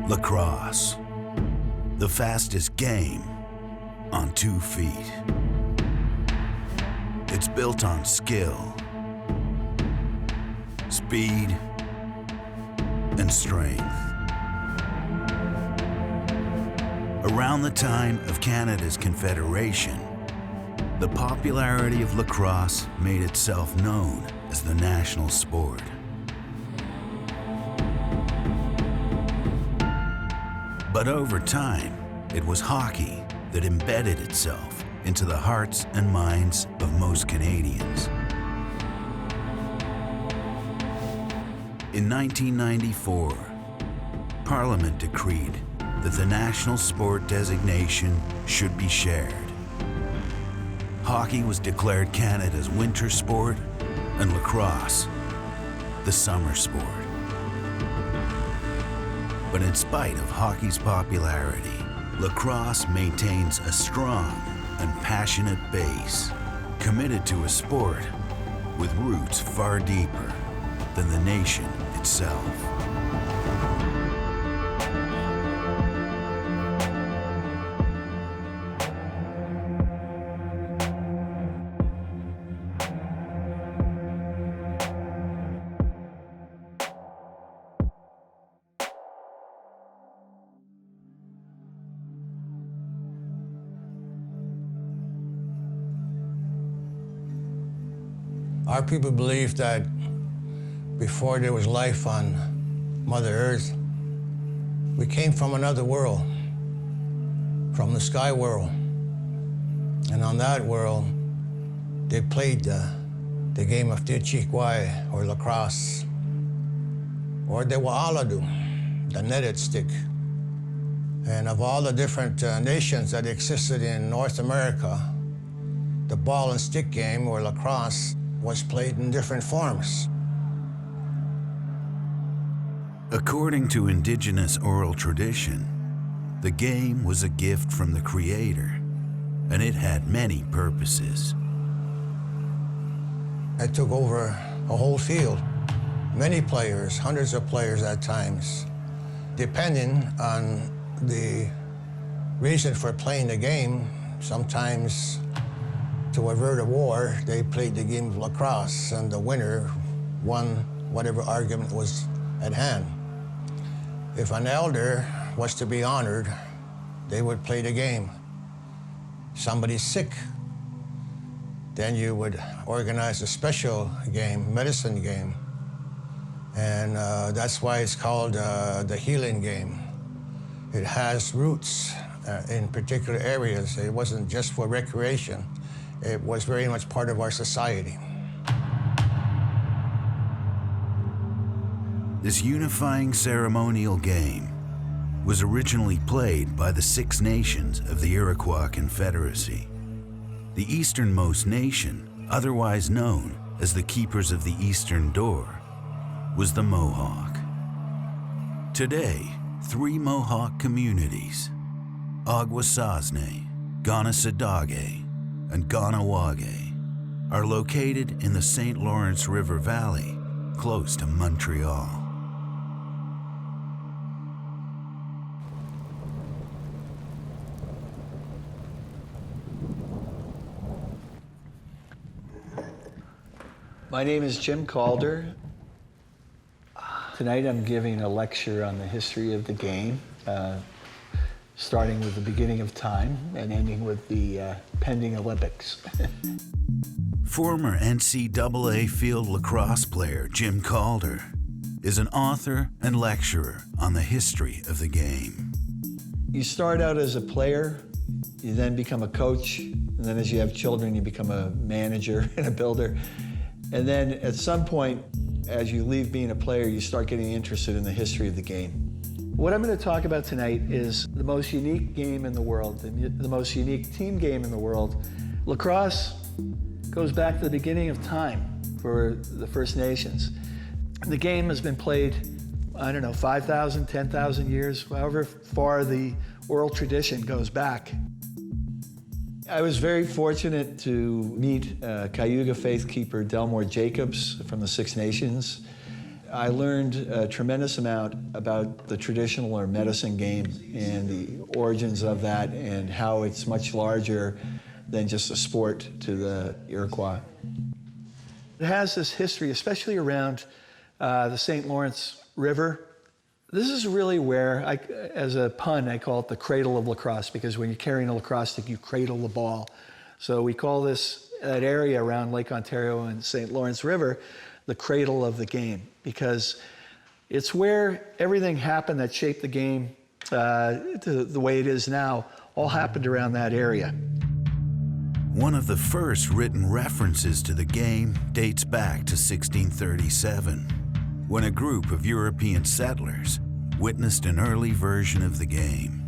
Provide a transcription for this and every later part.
Lacrosse, the fastest game on 2 feet. It's built on skill, speed, and strength. Around the time of Canada's Confederation, the popularity of lacrosse made itself known as the national sport. But over time, it was hockey that embedded itself into the hearts and minds of most Canadians. In 1994, Parliament decreed that the national sport designation should be shared. Hockey was declared Canada's winter sport and lacrosse the summer sport. But in spite of hockey's popularity, lacrosse maintains a strong and passionate base, committed to a sport with roots far deeper than the nation itself. Our people believe that before there was life on Mother Earth, we came from another world, from the sky world. And on that world, they played the game of Tichikwai, or lacrosse, or the Wa'aladu, the netted stick. And of all the different nations that existed in North America, the ball and stick game, or lacrosse, was played in different forms. According to Indigenous oral tradition, the game was a gift from the Creator, and it had many purposes. It took over a whole field. Many players, hundreds of players at times, depending on the reason for playing the game. Sometimes, to avert a war, they played the game of lacrosse, and the winner won whatever argument was at hand. If an elder was to be honored, they would play the game. Somebody's sick, then you would organize a special game, medicine game. And that's why it's called the healing game. It has roots in particular areas. It wasn't just for recreation. It was very much part of our society. This unifying ceremonial game was originally played by the 6 nations of the Iroquois Confederacy. The easternmost nation, otherwise known as the Keepers of the Eastern Door, was the Mohawk. Today, 3 Mohawk communities, Aguasasne, Ganasadage, and Ganawage, are located in the St. Lawrence River Valley, close to Montreal. My name is Jim Calder. Tonight I'm giving a lecture on the history of the game, starting with the beginning of time and ending with the pending Olympics. Former NCAA field lacrosse player Jim Calder is an author and lecturer on the history of the game. You start out as a player, you then become a coach, and then as you have children, you become a manager and a builder. And then at some point, as you leave being a player, you start getting interested in the history of the game. What I'm going to talk about tonight is the most unique game in the world, the most unique team game in the world. Lacrosse goes back to the beginning of time for the First Nations. The game has been played, 5,000, 10,000 years, however far the oral tradition goes back. I was very fortunate to meet Cayuga faith keeper Delmore Jacobs from the Six Nations. I learned a tremendous amount about the traditional or medicine game and the origins of that and how it's much larger than just a sport to the Iroquois. It has this history, especially around the St. Lawrence River. This is really where, as a pun, I call it the cradle of lacrosse, because when you're carrying a lacrosse stick, you cradle the ball. So we call that area around Lake Ontario and St. Lawrence River the cradle of the game, because it's where everything happened that shaped the game to the way it is now, all happened around that area. One of the first written references to the game dates back to 1637, when a group of European settlers witnessed an early version of the game.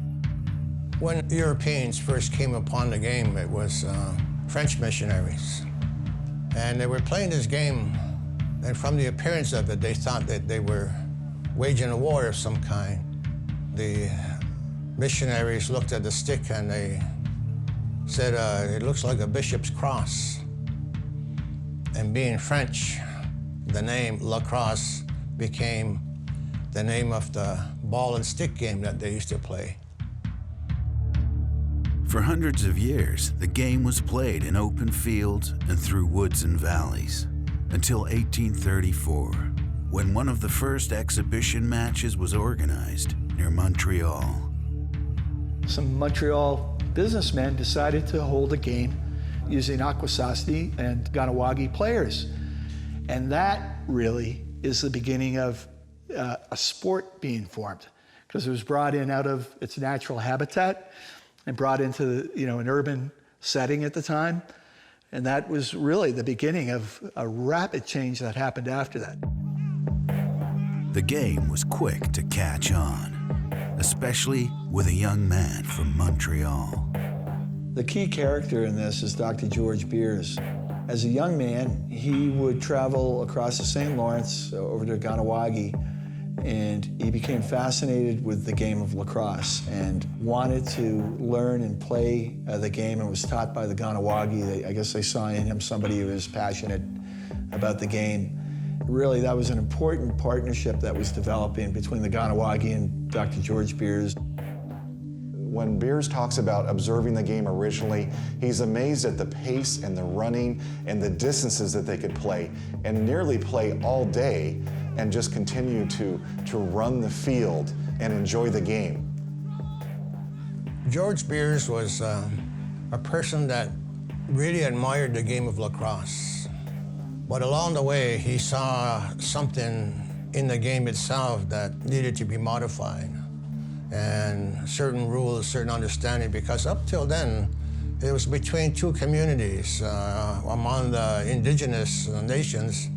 When Europeans first came upon the game, it was French missionaries. And they were playing this game, and from the appearance of it, they thought that they were waging a war of some kind. The missionaries looked at the stick and they said, it looks like a bishop's cross. And being French, the name lacrosse became the name of the ball and stick game that they used to play. For hundreds of years, the game was played in open fields and through woods and valleys, until 1834, when one of the first exhibition matches was organized near Montreal. Some Montreal businessmen decided to hold a game using Akwesasne and Ganawagi players. And that really is the beginning of a sport being formed, because it was brought in out of its natural habitat and brought into an urban setting at the time. And that was really the beginning of a rapid change that happened after that. The game was quick to catch on, especially with a young man from Montreal. The key character in this is Dr. George Beers. As a young man, he would travel across the St. Lawrence over to Ganawagi, and he became fascinated with the game of lacrosse and wanted to learn and play the game, and was taught by the Ganawagi. I guess they saw in him somebody who was passionate about the game. Really, that was an important partnership that was developing between the Ganawagi and Dr. George Beers. When Beers talks about observing the game originally, he's amazed at the pace and the running and the distances that they could play, and nearly play all day and just continue to run the field and enjoy the game. George Beers was a person that really admired the game of lacrosse. But along the way, he saw something in the game itself that needed to be modified, and certain rules, certain understanding, because up till then, it was between two communities among the Indigenous nations.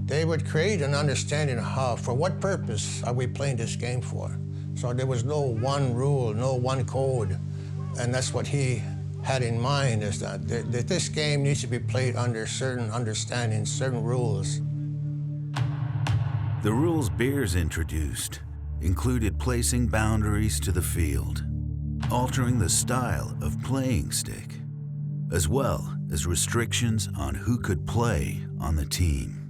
They would create an understanding of how, for what purpose are we playing this game for? So there was no one rule, no one code. And that's what he had in mind, is that this game needs to be played under certain understandings, certain rules. The rules Beers introduced included placing boundaries to the field, altering the style of playing stick, as well as restrictions on who could play on the team.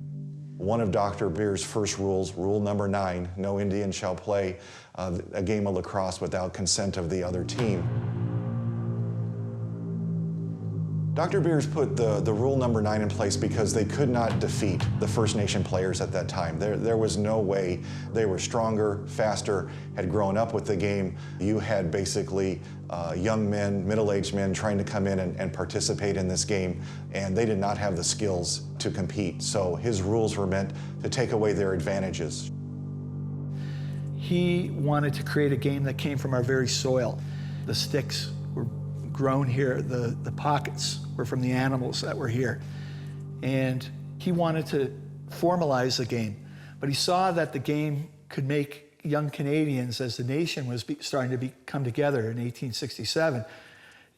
One of Dr. Beers' first rules, rule number 9, no Indian shall play a game of lacrosse without consent of the other team. Dr. Beers put the rule number 9 in place because they could not defeat the First Nation players at that time. There was no way. They were stronger, faster, had grown up with the game. You had basically young men, middle-aged men trying to come in and participate in this game, and they did not have the skills to compete. So his rules were meant to take away their advantages. He wanted to create a game that came from our very soil. The sticks were grown here, the pockets were from the animals that were here. And he wanted to formalize the game, but he saw that the game could make young Canadians, as the nation was starting to come together in 1867,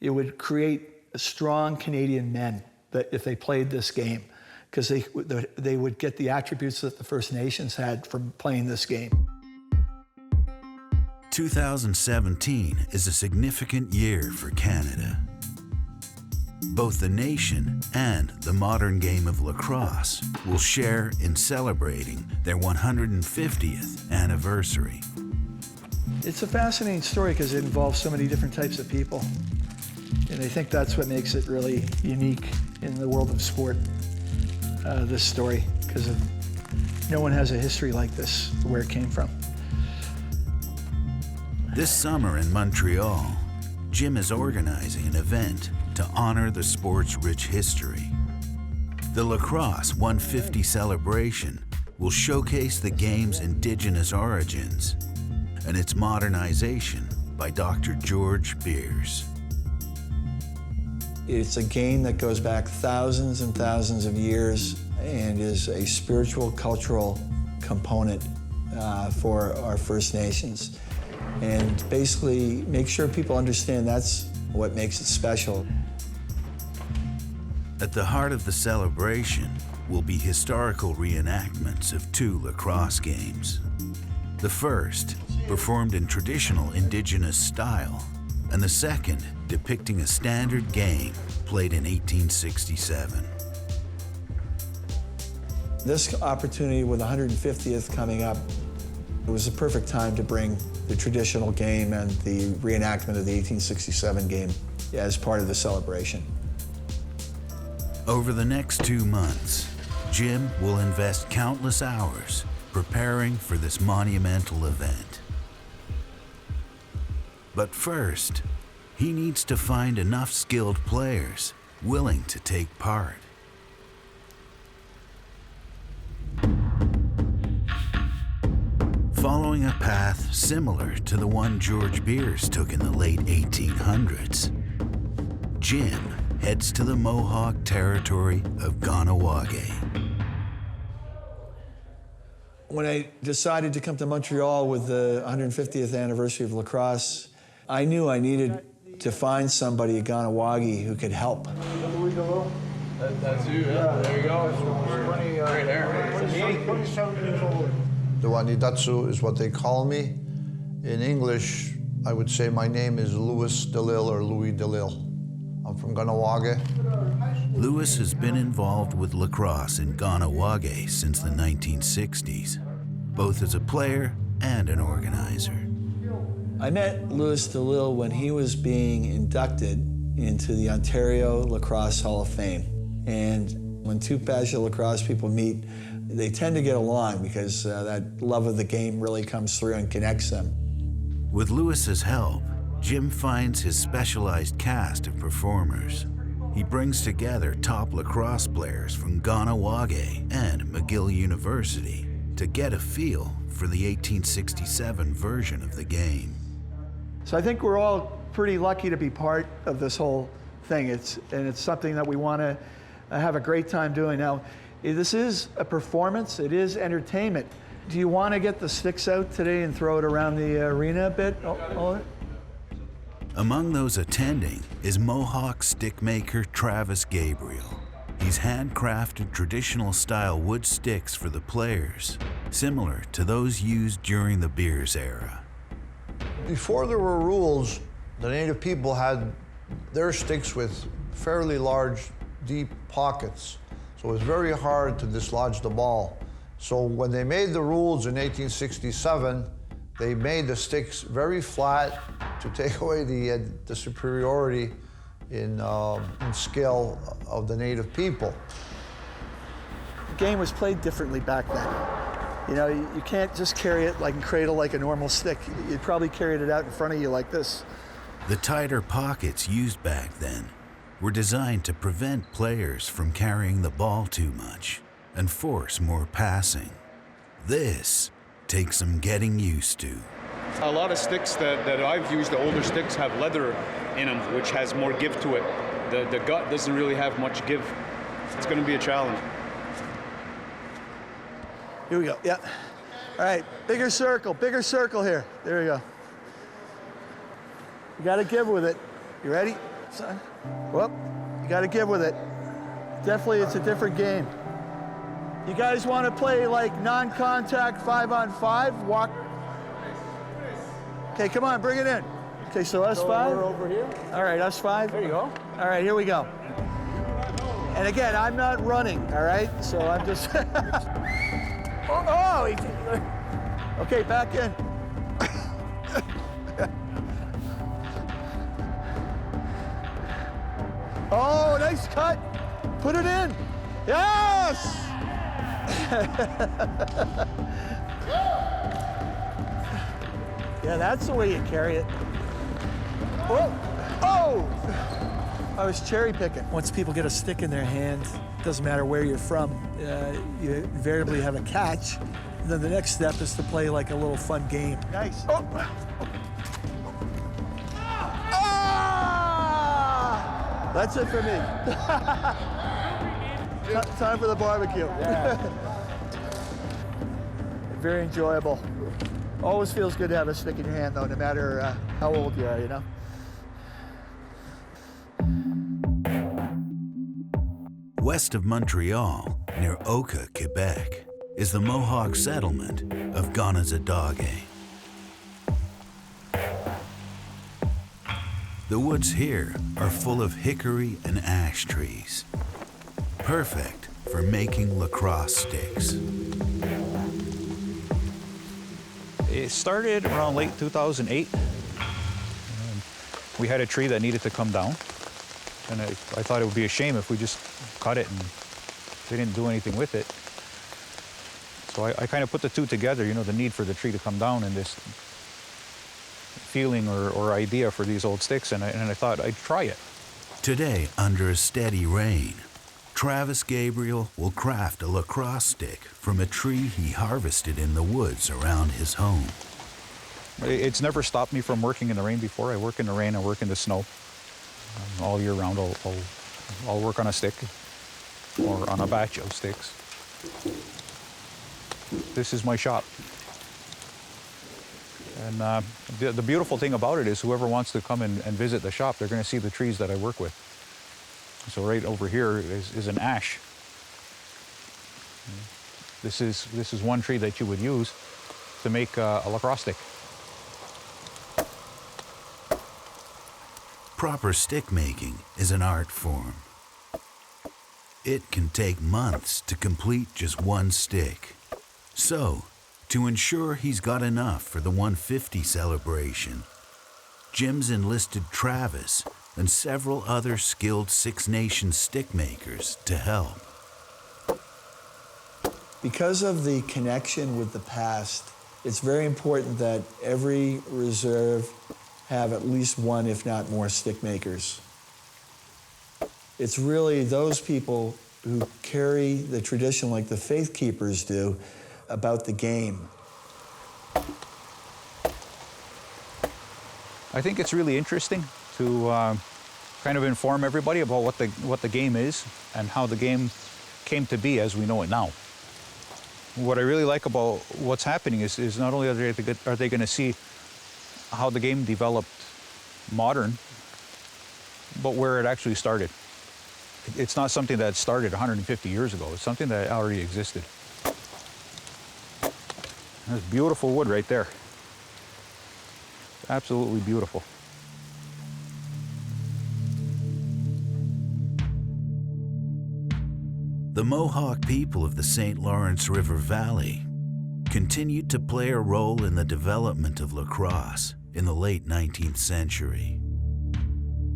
it would create strong Canadian men that if they played this game, because they would get the attributes that the First Nations had from playing this game. 2017 is a significant year for Canada. Both the nation and the modern game of lacrosse will share in celebrating their 150th anniversary. It's a fascinating story because it involves so many different types of people. And I think that's what makes it really unique in the world of sport, this story, because no one has a history like this, where it came from. This summer in Montreal, Jim is organizing an event to honor the sport's rich history. The Lacrosse 150 celebration will showcase the game's Indigenous origins and its modernization by Dr. George Beers. It's a game that goes back thousands and thousands of years and is a spiritual, cultural component for our First Nations. And basically make sure people understand that's what makes it special. At the heart of the celebration will be historical reenactments of 2 lacrosse games. The first, performed in traditional Indigenous style, and the second, depicting a standard game played in 1867. This opportunity with the 150th coming up, it was a perfect time to bring the traditional game and the reenactment of the 1867 game as part of the celebration. Over the next 2 months, Jim will invest countless hours preparing for this monumental event. But first, he needs to find enough skilled players willing to take part. Following a path similar to the one George Beers took in the late 1800s, Jim heads to the Mohawk territory of Ganawage. When I decided to come to Montreal with the 150th anniversary of lacrosse, I knew I needed to find somebody at Ganawage who could help. That's you, yeah. There you go. Right there. 27 years old. The Wanidatsu is what they call me. In English, I would say my name is Louis DeLille or Louis DeLille. I'm from Ganawage. Louis has been involved with lacrosse in Ganawage since the 1960s, both as a player and an organizer. I met Louis DeLille when he was being inducted into the Ontario Lacrosse Hall of Fame. And when 2 passionate lacrosse people meet, they tend to get along because that love of the game really comes through and connects them. With Louis's help, Jim finds his specialized cast of performers. He brings together top lacrosse players from Ganawage and McGill University to get a feel for the 1867 version of the game. So I think we're all pretty lucky to be part of this whole thing. It's something that we want to have a great time doing. Now, this is a performance, it is entertainment. Do you want to get the sticks out today and throw it around the arena a bit? Among those attending is Mohawk stick maker Travis Gabriel. He's handcrafted traditional style wood sticks for the players, similar to those used during the Beers era. Before there were rules, the native people had their sticks with fairly large, deep pockets. So it was very hard to dislodge the ball. So when they made the rules in 1867, they made the sticks very flat to take away the superiority in skill of the native people. The game was played differently back then. You know, you can't just carry it like and cradle like a normal stick. You probably carried it out in front of you like this. The tighter pockets used back then were designed to prevent players from carrying the ball too much and force more passing. This takes some getting used to. A lot of sticks that I've used, the older sticks, have leather in them, which has more give to it. The gut doesn't really have much give. It's going to be a challenge. Here we go, yeah. All right, bigger circle here. There we go. You gotta give with it. You ready, son? Well, you gotta give with it. Definitely, it's a different game. You guys wanna play like non-contact 5-on-5, walk? Okay, come on, bring it in. Okay, so us 5? We're over here. All right, us 5. There you go. All right, here we go. And again, I'm not running, all right? So I'm just... Okay, back in. Oh, nice cut. Put it in. Yes! Yeah, that's the way you carry it. Oh! Oh! I was cherry picking. Once people get a stick in their hand, it doesn't matter where you're from, you invariably have a catch. And then the next step is to play like a little fun game. Nice. Oh! Ah! That's it for me. Time for the barbecue. Yeah. Very enjoyable. Always feels good to have a stick in your hand, though, no matter how old you are, you know? West of Montreal, near Oka, Quebec, is the Mohawk settlement of Ganazadage. The woods here are full of hickory and ash trees, perfect for making lacrosse sticks. It started around late 2008. We had a tree that needed to come down, and I thought it would be a shame if we just cut it and they didn't do anything with it. So I kind of put the two together, you know, the need for the tree to come down and this feeling or idea for these old sticks, and I thought I'd try it. Today, under a steady rain, Travis Gabriel will craft a lacrosse stick from a tree he harvested in the woods around his home. It's never stopped me from working in the rain before. I work in the rain, I work in the snow. All year round, I'll work on a stick or on a batch of sticks. This is my shop. And the beautiful thing about it is whoever wants to come and visit the shop, they're going to see the trees that I work with. So right over here is an ash. This is one tree that you would use to make a lacrosse stick. Proper stick making is an art form. It can take months to complete just one stick. So, to ensure he's got enough for the 150 celebration, Jim's enlisted Travis and several other skilled Six Nations stick makers to help. Because of the connection with the past, it's very important that every reserve have at least one, if not more, stick makers. It's really those people who carry the tradition like the faith keepers do about the game. I think it's really interesting to kind of inform everybody about what the game is and how the game came to be as we know it now. What I really like about what's happening is not only are they going to see how the game developed modern, but where it actually started. It's not something that started 150 years ago. It's something that already existed. There's beautiful wood right there. Absolutely beautiful. The Mohawk people of the St. Lawrence River Valley continued to play a role in the development of lacrosse in the late 19th century.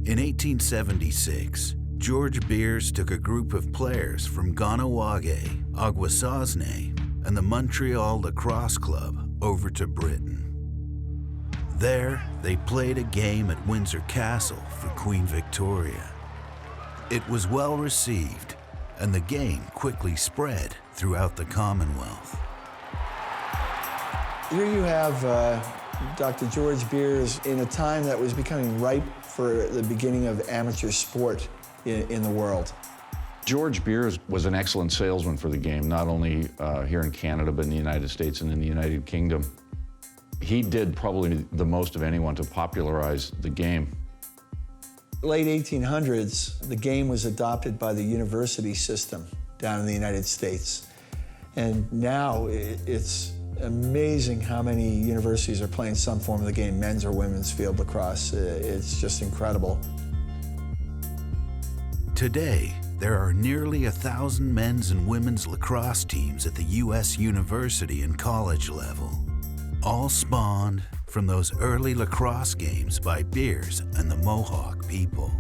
In 1876, George Beers took a group of players from Ganawage, Aguasasne, and the Montreal Lacrosse Club over to Britain. There, they played a game at Windsor Castle for Queen Victoria. It was well received, and the game quickly spread throughout the Commonwealth. Here you have Dr. George Beers in a time that was becoming ripe for the beginning of amateur sport in the world. George Beers was an excellent salesman for the game, not only here in Canada, but in the United States and in the United Kingdom. He did probably the most of anyone to popularize the game. Late 1800s, the game was adopted by the university system down in the United States. And now it's amazing how many universities are playing some form of the game, men's or women's field lacrosse. It's just incredible. Today, there are nearly 1,000 men's and women's lacrosse teams at the U.S. university and college level, all spawned from those early lacrosse games by Beers and the Mohawk people.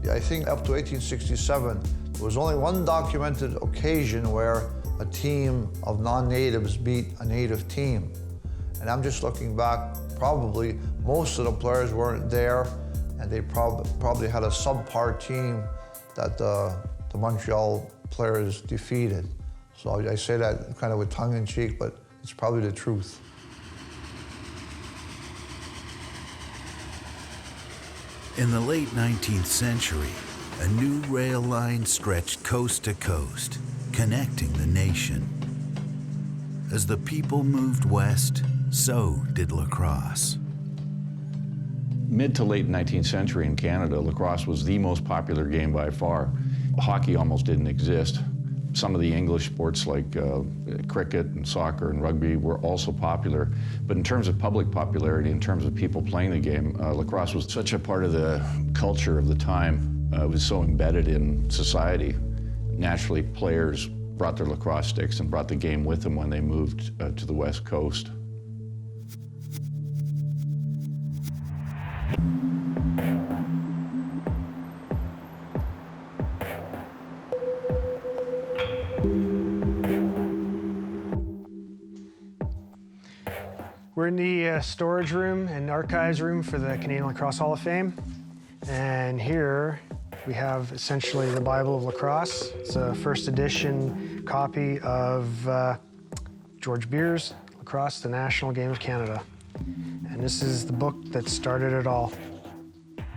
I think up to 1867, there was only one documented occasion where a team of non-natives beat a native team. And I'm just looking back, probably most of the players weren't there, and they probably had a subpar team that the Montreal players defeated. So I say that kind of with tongue in cheek, but it's probably the truth. In the late 19th century, a new rail line stretched coast to coast, connecting the nation. As the people moved west, so did lacrosse. Mid to late 19th century in Canada, lacrosse was the most popular game by far. Hockey almost didn't exist. Some of the English sports like cricket and soccer and rugby were also popular. But in terms of public popularity, in terms of people playing the game, lacrosse was such a part of the culture of the time. It was so embedded in society. Naturally, players brought their lacrosse sticks and brought the game with them when they moved to the West Coast. We're in the storage room and archives room for the Canadian Lacrosse Hall of Fame. And here we have essentially the Bible of Lacrosse. It's a first edition copy of George Beers' Lacrosse, the National Game of Canada. And this is the book that started it all.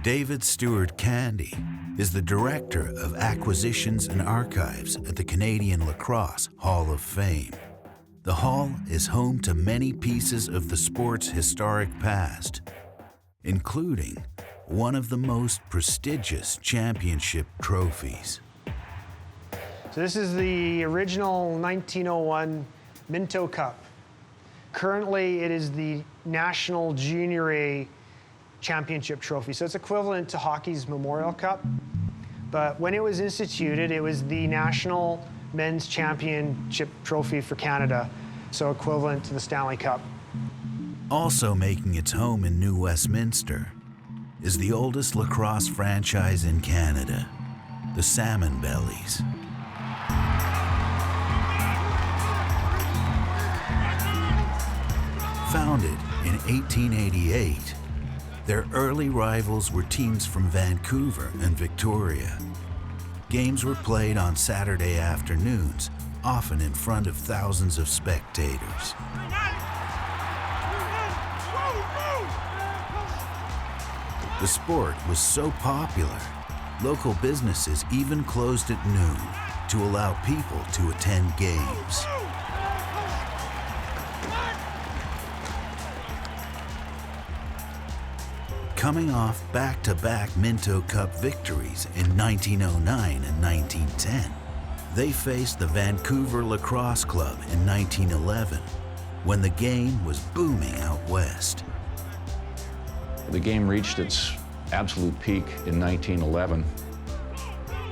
David Stewart Candy is the Director of Acquisitions and Archives at the Canadian Lacrosse Hall of Fame. The hall is home to many pieces of the sport's historic past, including one of the most prestigious championship trophies. So this is the original 1901 Minto Cup. Currently, it is the National Junior A Championship Trophy. So it's equivalent to hockey's Memorial Cup. But when it was instituted, it was the National Men's Championship Trophy for Canada, so equivalent to the Stanley Cup. Also making its home in New Westminster is the oldest lacrosse franchise in Canada, the Salmon Bellies. Founded in 1888, their early rivals were teams from Vancouver and Victoria. Games were played on Saturday afternoons, often in front of thousands of spectators. The sport was so popular, local businesses even closed at noon to allow people to attend games. Coming off back-to-back Minto Cup victories in 1909 and 1910, they faced the Vancouver Lacrosse Club in 1911, when the game was booming out west. The game reached its absolute peak in 1911.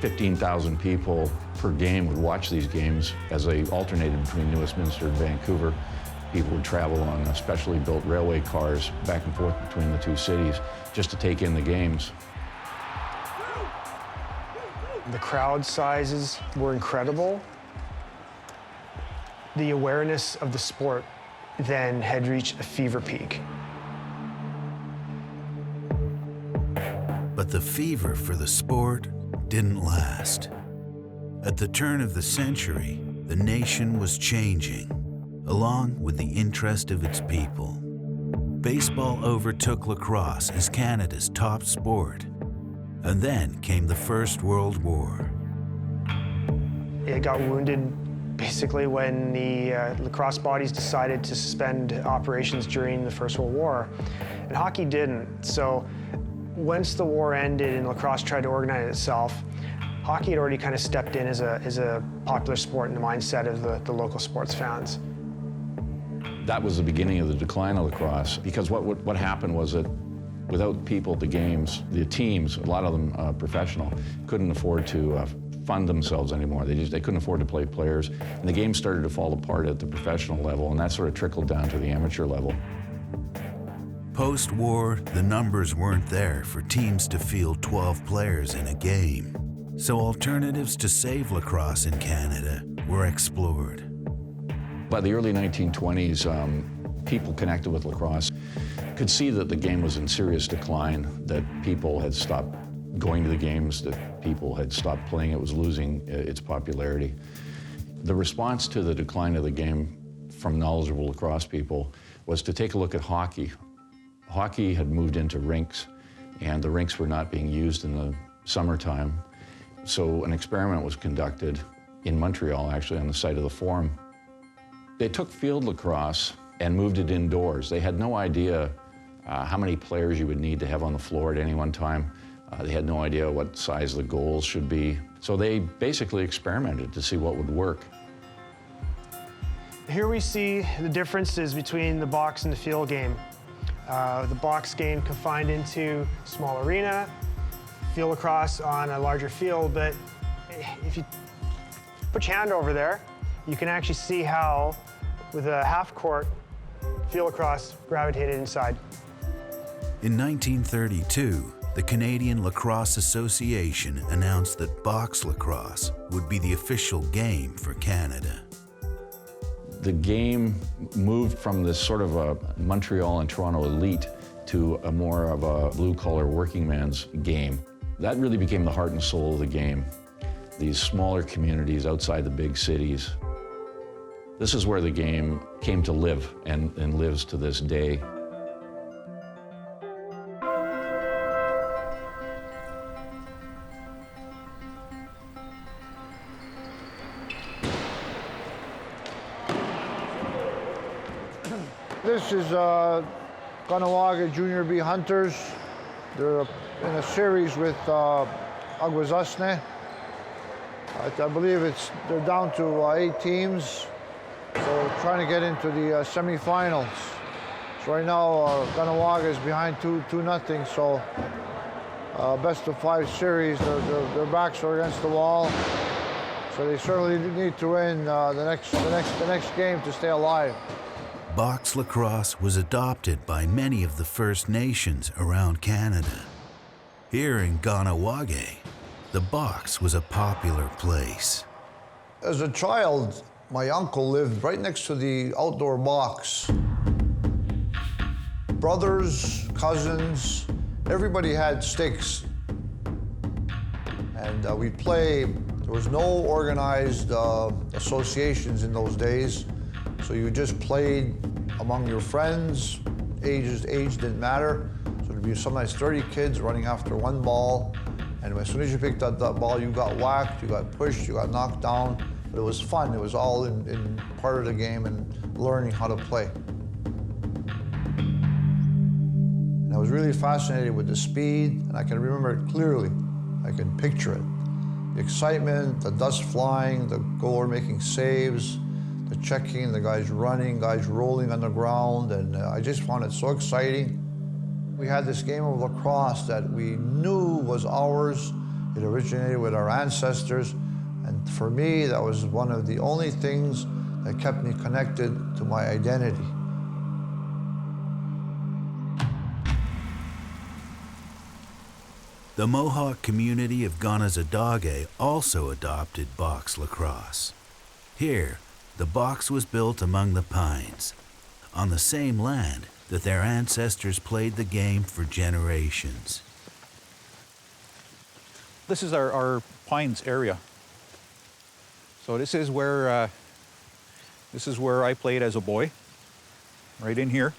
15,000 people per game would watch these games as they alternated between New Westminster and Vancouver. People would travel on specially built railway cars back and forth between the two cities just to take in the games. The crowd sizes were incredible. The awareness of the sport then had reached a fever peak. But the fever for the sport didn't last. At the turn of the century, the nation was changing, along with the interest of its people. Baseball overtook lacrosse as Canada's top sport, and then came the First World War. It got wounded basically when the lacrosse bodies decided to suspend operations during the First World War, and hockey didn't. So once the war ended and lacrosse tried to organize itself, hockey had already kind of stepped in as a popular sport in the mindset of the local sports fans. That was the beginning of the decline of lacrosse, because what happened was that Without people, the games, the teams, a lot of them professional, couldn't afford to fund themselves anymore. They couldn't afford to play players, and the game started to fall apart at the professional level, and that sort of trickled down to the amateur level. Post-war, the numbers weren't there for teams to field 12 players in a game, so alternatives to save lacrosse in Canada were explored. By the early 1920s, people connected with lacrosse could see that the game was in serious decline, that people had stopped going to the games, that people had stopped playing, it was losing its popularity. The response to the decline of the game from knowledgeable lacrosse people was to take a look at hockey. Hockey had moved into rinks, and the rinks were not being used in the summertime. So an experiment was conducted in Montreal, actually, on the site of the Forum. They took field lacrosse and moved it indoors. They had no idea how many players you would need to have on the floor at any one time. They had no idea what size the goals should be. So they basically experimented to see what would work. Here we see the differences between the box and the field game. The box game confined into a small arena, field lacrosse on a larger field, but if you put your hand over there, you can actually see how, with a half-court, field lacrosse gravitated inside. In 1932, the Canadian Lacrosse Association announced that box lacrosse would be the official game for Canada. The game moved from this sort of a Montreal and Toronto elite to a more of a blue-collar working man's game. That really became the heart and soul of the game. These smaller communities outside the big cities. This is where the game came to live and lives to this day. This is Kahnawake Junior B Hunters. They're in a series with Aguasasne. I believe they're down to 8 teams, so trying to get into the semifinals. So right now, Kahnawake is behind 2-0, so best of 5 series. Their backs are against the wall, so they certainly need to win the next game to stay alive. Box lacrosse was adopted by many of the First Nations around Canada. Here in Kahnawake, the box was a popular place. As a child, my uncle lived right next to the outdoor box. Brothers, cousins, everybody had sticks. And we'd play. There was no organized associations in those days. So you just played among your friends. Age didn't matter. So there'd be sometimes 30 kids running after one ball. And as soon as you picked up that ball, you got whacked, you got pushed, you got knocked down. But it was fun. It was all in part of the game and learning how to play. And I was really fascinated with the speed, and I can remember it clearly. I can picture it. The excitement, the dust flying, the goaler making saves, the checking, the guys running, guys rolling on the ground, and I just found it so exciting. We had this game of lacrosse that we knew was ours. It originated with our ancestors, and for me, that was one of the only things that kept me connected to my identity. The Mohawk community of Kahnawake also adopted box lacrosse. Here, the box was built among the pines, on the same land that their ancestors played the game for generations. This is our pines area. So this is where I played as a boy, right in here.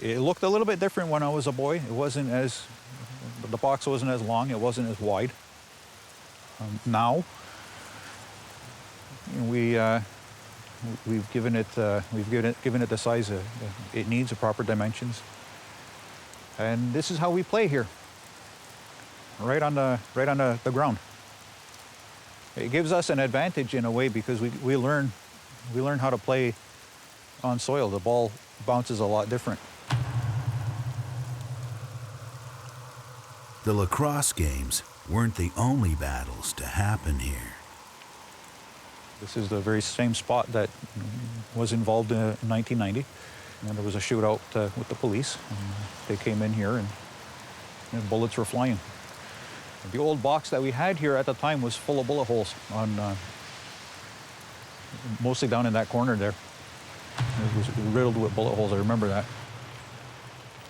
It looked a little bit different when I was a boy. The box wasn't as long, it wasn't as wide. Now, we've given it the size it needs, the proper dimensions, and this is how we play here, right on the ground. It gives us an advantage in a way because we learn how to play on soil. The ball bounces a lot different. The lacrosse games weren't the only battles to happen here. This is the very same spot that was involved in 1990. And there was a shootout with the police. And they came in here and bullets were flying. The old box that we had here at the time was full of bullet holes, mostly down in that corner there. It was riddled with bullet holes, I remember that.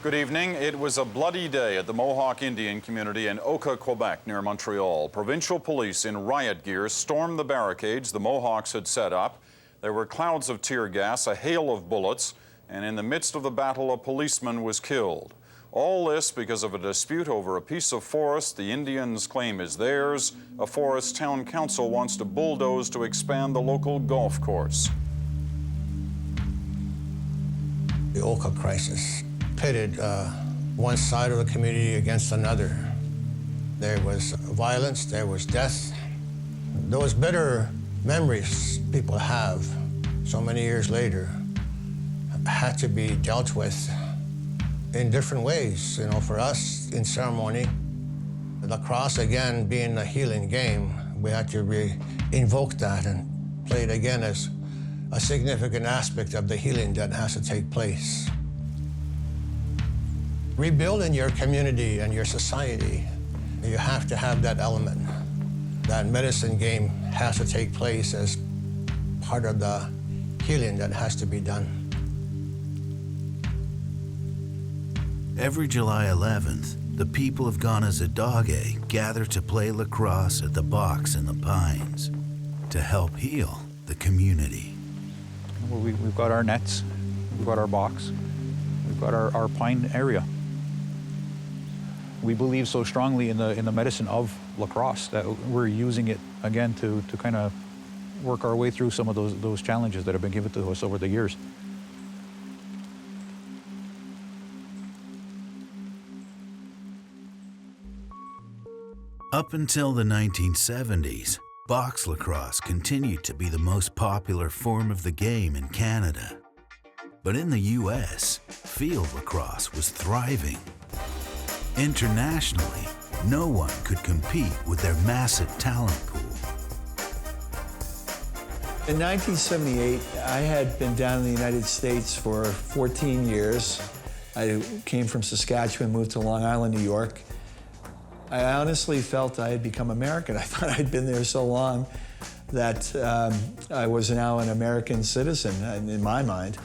Good evening. It was a bloody day at the Mohawk Indian community in Oka, Quebec, near Montreal. Provincial police in riot gear stormed the barricades the Mohawks had set up. There were clouds of tear gas, a hail of bullets, and in the midst of the battle, a policeman was killed. All this because of a dispute over a piece of forest the Indians claim is theirs, a forest town council wants to bulldoze to expand the local golf course. The Oka crisis pitted one side of the community against another. There was violence, there was death. Those bitter memories people have so many years later had to be dealt with in different ways. You know, for us in ceremony, lacrosse again being a healing game, we had to invoke that and play it again as a significant aspect of the healing that has to take place. Rebuilding your community and your society, you have to have that element. That medicine game has to take place as part of the healing that has to be done. Every July 11th, the people of Ganazadage gather to play lacrosse at the box in the Pines to help heal the community. We've got our nets, we've got our box, we've got our pine area. We believe so strongly in the medicine of lacrosse that we're using it again to kind of work our way through some of those challenges that have been given to us over the years. Up until the 1970s, box lacrosse continued to be the most popular form of the game in Canada. But in the US, field lacrosse was thriving. Internationally, no one could compete with their massive talent pool. In 1978, I had been down in the United States for 14 years. I came from Saskatchewan, moved to Long Island, New York. I honestly felt I had become American. I thought I'd been there so long that I was now an American citizen in my mind.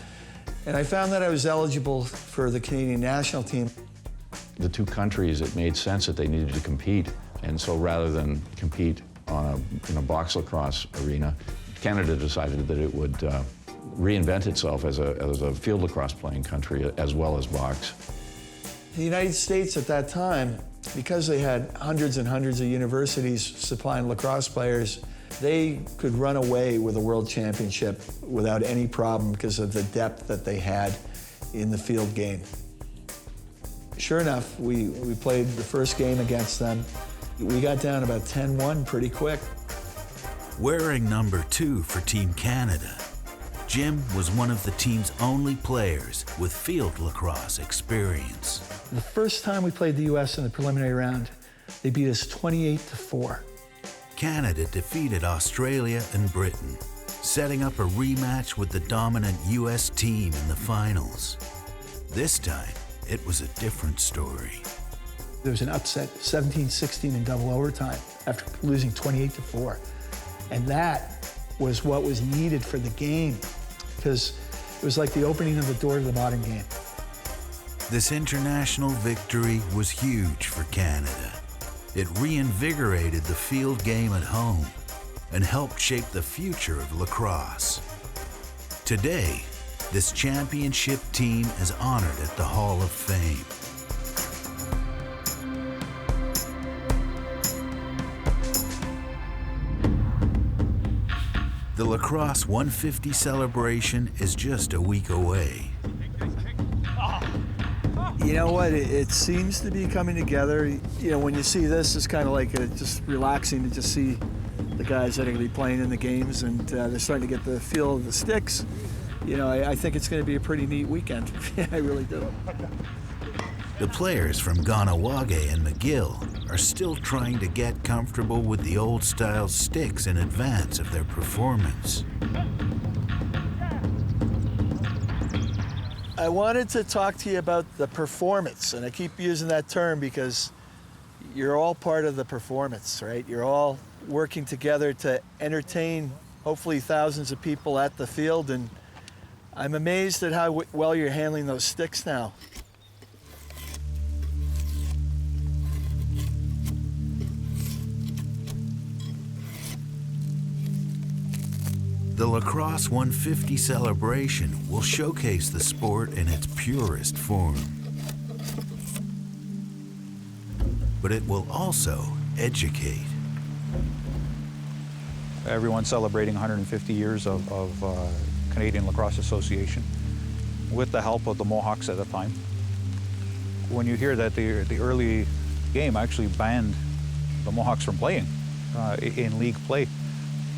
And I found that I was eligible for the Canadian national team. The two countries, it made sense that they needed to compete. And so rather than compete in a box lacrosse arena, Canada decided that it would reinvent itself as a field lacrosse playing country as well as box. The United States at that time, because they had hundreds and hundreds of universities supplying lacrosse players, they could run away with a world championship without any problem because of the depth that they had in the field game. Sure enough, we played the first game against them. We got down about 10-1 pretty quick. Wearing number 2 for Team Canada, Jim was one of the team's only players with field lacrosse experience. The first time we played the U.S. in the preliminary round, they beat us 28-4. Canada defeated Australia and Britain, setting up a rematch with the dominant U.S. team in the finals. This time, it was a different story. There was an upset, 17-16 in double overtime after losing 28-4. And that was what was needed for the game, because it was like the opening of the door to the modern game. This international victory was huge for Canada. It reinvigorated the field game at home and helped shape the future of lacrosse. Today, this championship team is honored at the Hall of Fame. The Lacrosse 150 celebration is just a week away. You know what, it seems to be coming together. You know, when you see this, it's kind of like just relaxing to just see the guys that are going to be playing in the games, and they're starting to get the feel of the sticks. You know, I think it's going to be a pretty neat weekend. I really do. The players from Ganawage and McGill are still trying to get comfortable with the old-style sticks in advance of their performance. I wanted to talk to you about the performance, and I keep using that term because you're all part of the performance, right? You're all working together to entertain, hopefully, thousands of people at the field, and I'm amazed at how well you're handling those sticks now. The Lacrosse 150 celebration will showcase the sport in its purest form. But it will also educate. Everyone's celebrating 150 years of Canadian Lacrosse Association with the help of the Mohawks at the time. When you hear that the early game actually banned the Mohawks from playing in league play,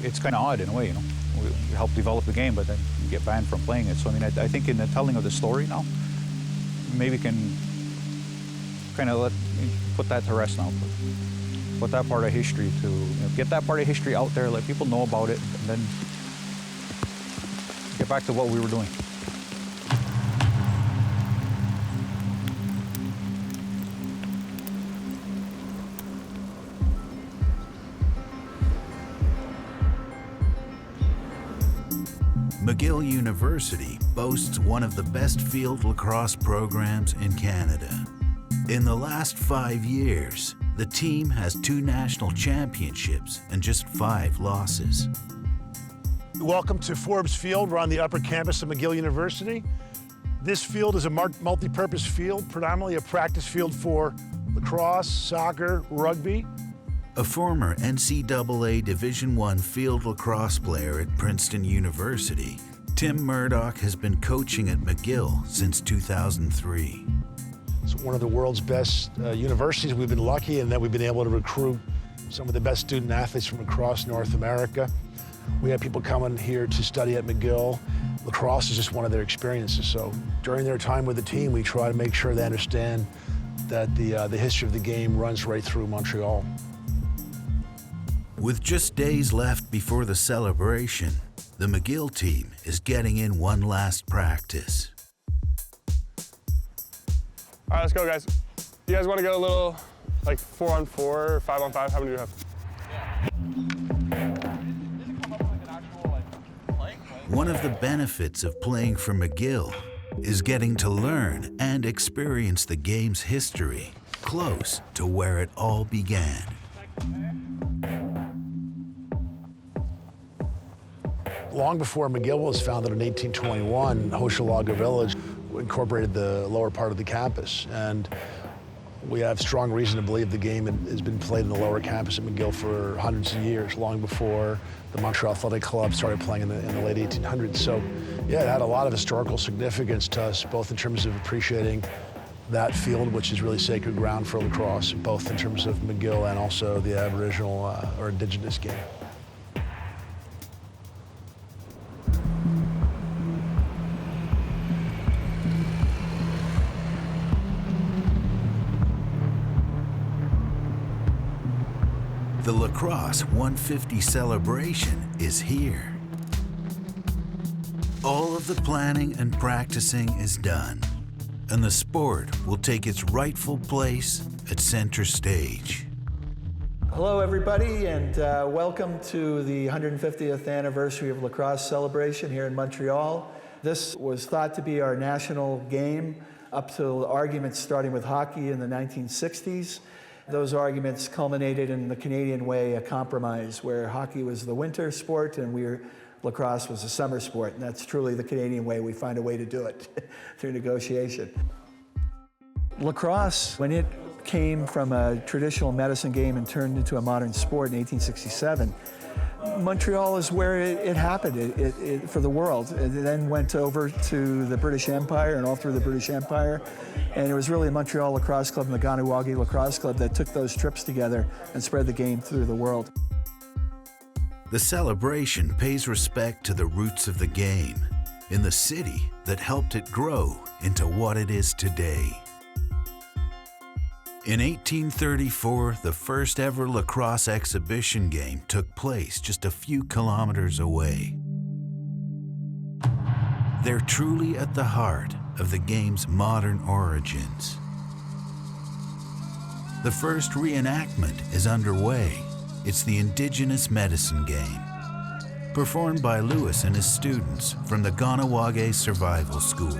it's kind of odd in a way, you know. We help develop the game, but then you get banned from playing it. So I mean, I think in the telling of the story now, maybe can kind of put that to rest now. Put that part of history to, get that part of history out there, let people know about it, and then get back to what we were doing. McGill University boasts one of the best field lacrosse programs in Canada. In the last 5 years, the team has 2 national championships and just 5 losses. Welcome to Forbes Field. We're on the upper campus of McGill University. This field is a multi-purpose field, predominantly a practice field for lacrosse, soccer, rugby. A former NCAA Division I field lacrosse player at Princeton University, Tim Murdoch has been coaching at McGill since 2003. It's one of the world's best universities. We've been lucky in that we've been able to recruit some of the best student athletes from across North America. We have people coming here to study at McGill. Lacrosse is just one of their experiences. So during their time with the team, we try to make sure they understand that the history of the game runs right through Montreal. With just days left before the celebration, the McGill team is getting in one last practice. All right, let's go, guys. You guys want to go a little, like 4-on-4 or 5-on-5? How many do you have? One of the benefits of playing for McGill is getting to learn and experience the game's history close to where it all began. Long before McGill was founded in 1821, Hochelaga Village incorporated the lower part of the campus. And we have strong reason to believe the game has been played in the lower campus at McGill for hundreds of years, long before the Montreal Athletic Club started playing in the late 1800s. So yeah, it had a lot of historical significance to us, both in terms of appreciating that field, which is really sacred ground for lacrosse, both in terms of McGill and also the Aboriginal or Indigenous game. The Lacrosse 150 celebration is here. All of the planning and practicing is done, and the sport will take its rightful place at center stage. Hello, everybody, and welcome to the 150th anniversary of Lacrosse celebration here in Montreal. This was thought to be our national game up to arguments starting with hockey in the 1960s. Those arguments culminated in the Canadian way, a compromise, where hockey was the winter sport and lacrosse was the summer sport. And that's truly the Canadian way. We find a way to do it through negotiation. Lacrosse, when it came from a traditional medicine game and turned into a modern sport in 1867, Montreal is where it happened for the world. It then went over to the British Empire and all through the British Empire. And it was really Montreal Lacrosse Club and the Ganawage Lacrosse Club that took those trips together and spread the game through the world. The celebration pays respect to the roots of the game in the city that helped it grow into what it is today. In 1834, the first ever lacrosse exhibition game took place just a few kilometers away. They're truly at the heart of the game's modern origins. The first reenactment is underway. It's the Indigenous medicine game, performed by Lewis and his students from the Ganawage Survival School.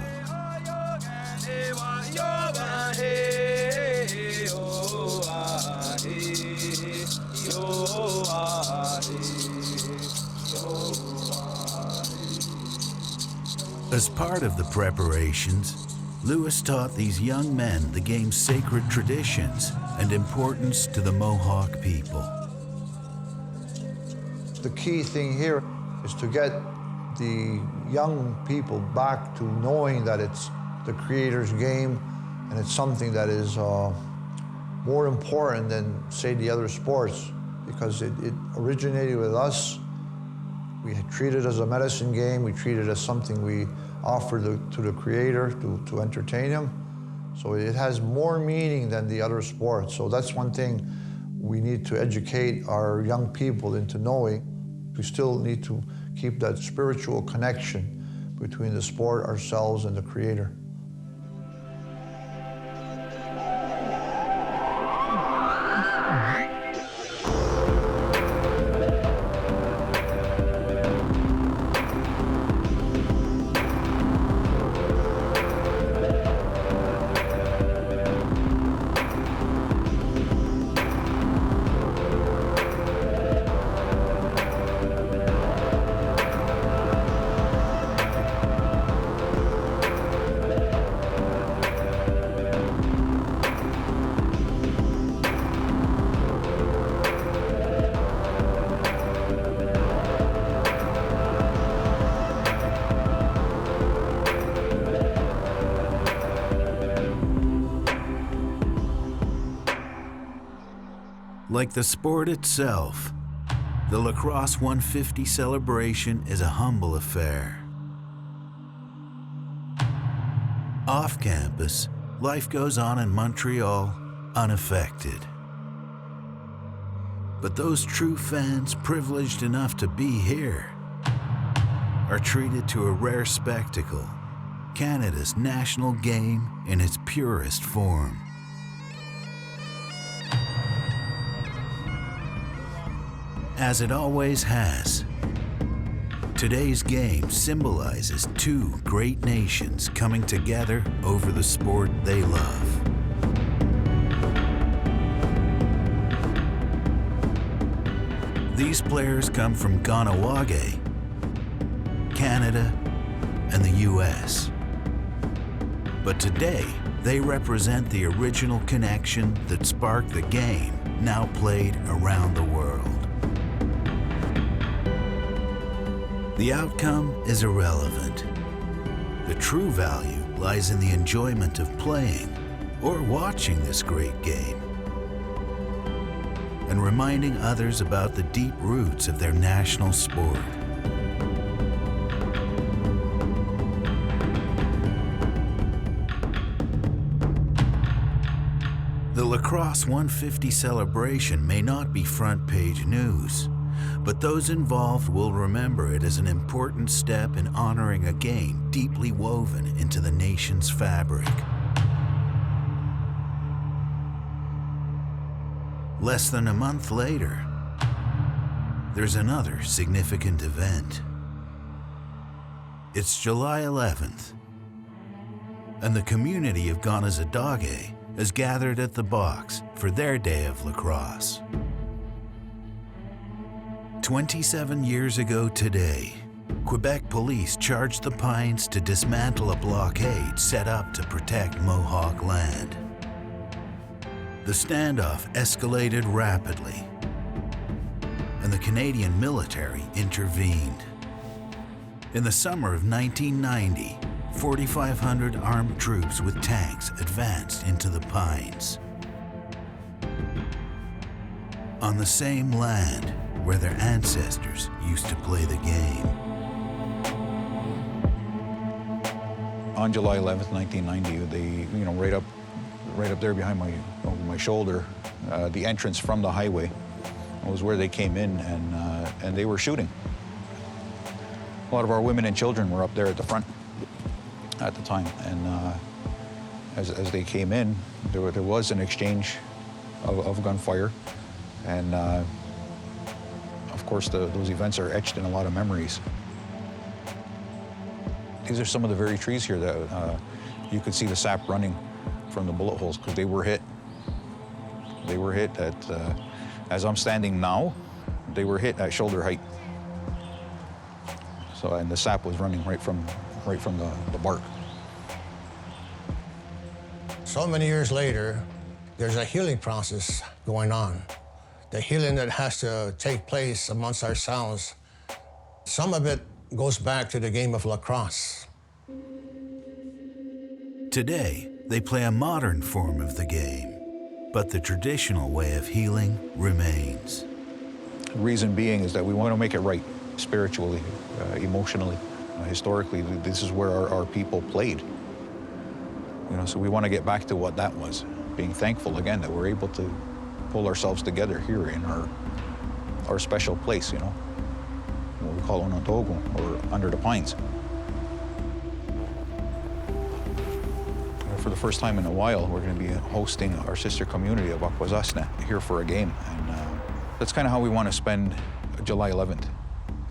As part of the preparations, Lewis taught these young men the game's sacred traditions and importance to the Mohawk people. The key thing here is to get the young people back to knowing that it's the Creator's game and it's something that is more important than, say, the other sports, because it originated with us. We treat it as a medicine game. We treat it as something we offer to the Creator to entertain Him. So it has more meaning than the other sports. So that's one thing we need to educate our young people into knowing. We still need to keep that spiritual connection between the sport, ourselves, and the Creator. Like the sport itself, the Lacrosse 150 celebration is a humble affair. Off campus, life goes on in Montreal unaffected. But those true fans privileged enough to be here are treated to a rare spectacle, Canada's national game in its purest form. As it always has, today's game symbolizes two great nations coming together over the sport they love. These players come from Ganawage, Canada, and the US. But today, they represent the original connection that sparked the game, now played around the world. The outcome is irrelevant. The true value lies in the enjoyment of playing or watching this great game and reminding others about the deep roots of their national sport. The Lacrosse 150 celebration may not be front-page news, but those involved will remember it as an important step in honoring a game deeply woven into the nation's fabric. Less than a month later, there's another significant event. It's July 11th, and the community of Ganawage is gathered at the box for their day of lacrosse. 27 years ago today, Quebec police charged the Pines to dismantle a blockade set up to protect Mohawk land. The standoff escalated rapidly, and the Canadian military intervened. In the summer of 1990, 4,500 armed troops with tanks advanced into the Pines. On the same land where their ancestors used to play the game. On July 11th, 1990, right up there behind my shoulder, the entrance from the highway was where they came in, and they were shooting. A lot of our women and children were up there at the front at the time, and as they came in, there was an exchange of gunfire, and of course those events are etched in a lot of memories. These are some of the very trees here that you could see the sap running from the bullet holes because they were hit. They were hit at, as I'm standing now, they were hit at shoulder height. So, and the sap was running right from the bark. So many years later, there's a healing process going on. The healing that has to take place amongst ourselves. Some of it goes back to the game of lacrosse. Today, they play a modern form of the game, but the traditional way of healing remains. The reason being is that we want to make it right, spiritually, emotionally. Historically, this is where our people played. You know, so we want to get back to what that was, being thankful again that we're able to pull ourselves together here in our special place, you know, what we call Onotogo, or under the pines. For the first time in a while, we're going to be hosting our sister community of Akwesasne here for a game, and that's kind of how we want to spend July 11th.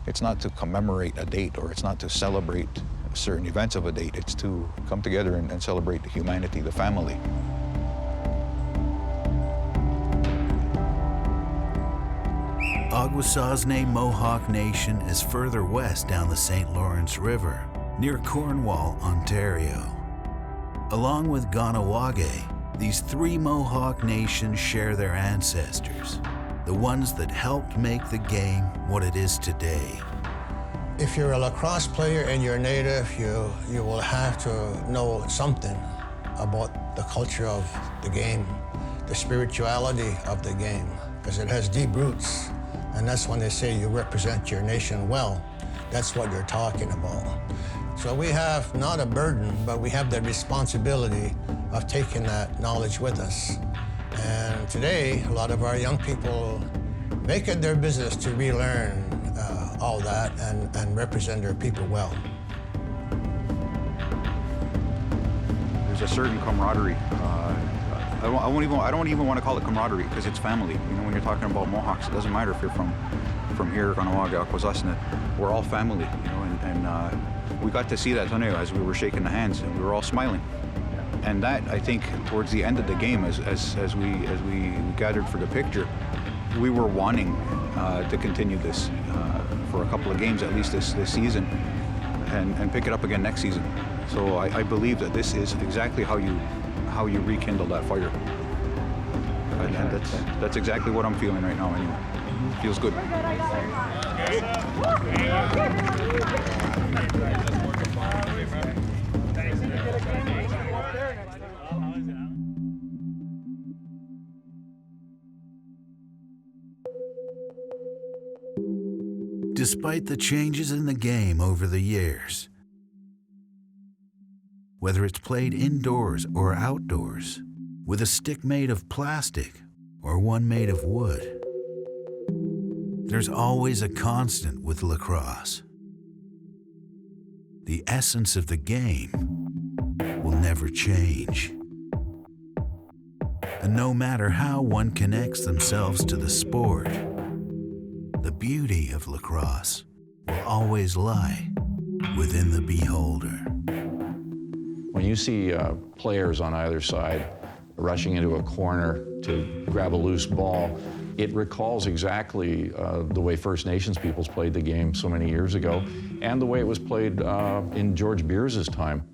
It's not to commemorate a date, or it's not to celebrate certain events of a date. It's to come together and celebrate the humanity, the family. Akwesasne Mohawk Nation is further west down the St. Lawrence River, near Cornwall, Ontario. Along with Ganawage, these three Mohawk nations share their ancestors, the ones that helped make the game what it is today. If you're a lacrosse player and you're native, you will have to know something about the culture of the game, the spirituality of the game, because it has deep roots. And that's when they say you represent your nation well. That's what you're talking about. So we have not a burden, but we have the responsibility of taking that knowledge with us. And today, a lot of our young people make it their business to relearn all that and represent their people well. There's a certain camaraderie. I don't even want to call it camaraderie because it's family. You know, when you're talking about Mohawks, it doesn't matter if you're from here, Ganawage, Akwesasne. We're all family, you know, and we got to see that today as we were shaking the hands and we were all smiling. And that, I think, towards the end of the game, as we gathered for the picture, we were wanting to continue this for a couple of games, at least this season, and pick it up again next season. So I believe that this is exactly how you rekindle that fire. And that's exactly what I'm feeling right now anyway. It feels good. Despite the changes in the game over the years, whether it's played indoors or outdoors, with a stick made of plastic or one made of wood, there's always a constant with lacrosse. The essence of the game will never change. And no matter how one connects themselves to the sport, the beauty of lacrosse will always lie within the beholder. When you see players on either side rushing into a corner to grab a loose ball, it recalls exactly the way First Nations peoples played the game so many years ago, and the way it was played in George Beers' time.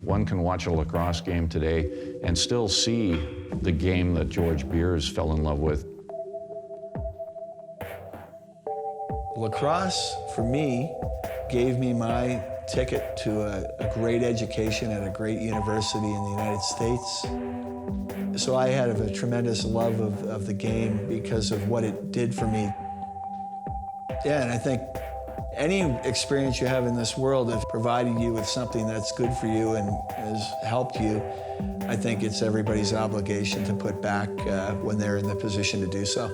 One can watch a lacrosse game today and still see the game that George Beers fell in love with. Lacrosse, for me, gave me my ticket to a great education at a great university in the United States. So I had a tremendous love of the game because of what it did for me. Yeah, and I think Any experience you have in this world has provided you with something that's good for you and has helped you. I think it's everybody's obligation to put back when they're in the position to do so.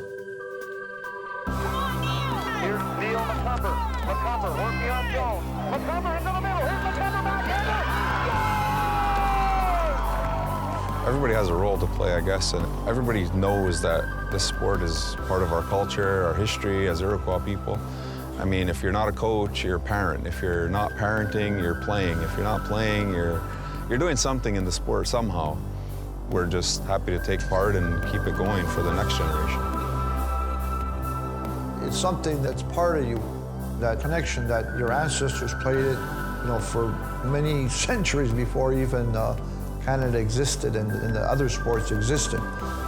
Here's Neil McCumber. McCumber working on Jones. McCumber into the middle. Here's McCumber backhander. Everybody has a role to play, I guess, and everybody knows that this sport is part of our culture, our history as Iroquois people. I mean, if you're not a coach, you're a parent. If you're not parenting, you're playing. If you're not playing, you're doing something in the sport somehow. We're just happy to take part and keep it going for the next generation. It's something that's part of you, that connection that your ancestors played it, you know, for many centuries before even Canada existed and the other sports existed.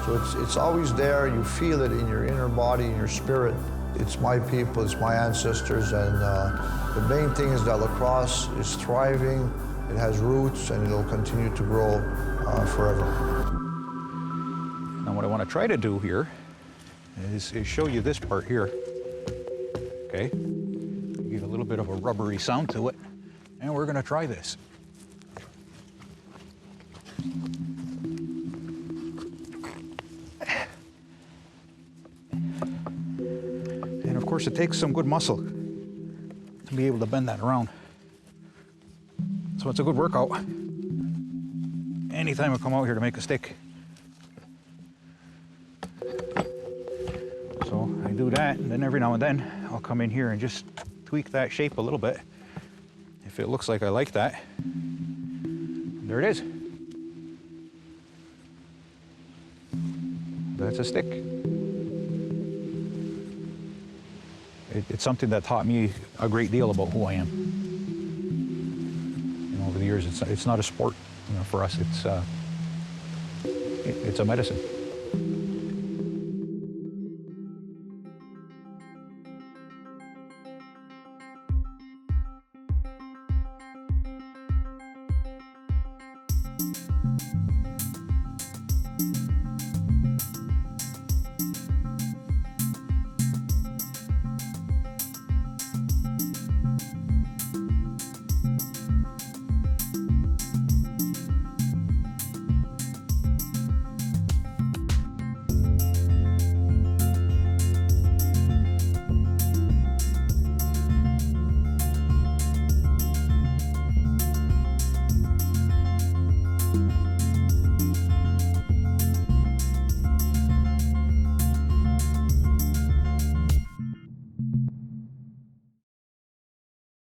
So it's always there. You feel it in your inner body, in your spirit. It's my people, it's my ancestors, and the main thing is that lacrosse is thriving, it has roots, and it'll continue to grow forever. Now what I want to try to do here is show you this part here, okay? Give a little bit of a rubbery sound to it, and we're going to try this. Of course, it takes some good muscle to be able to bend that around. So it's a good workout anytime I come out here to make a stick. So I do that, and then every now and then I'll come in here and just tweak that shape a little bit. If it looks like I like that, there it is. That's a stick. It's something that taught me a great deal about who I am. You know, over the years, it's not a sport, you know, for us. It's a medicine. you.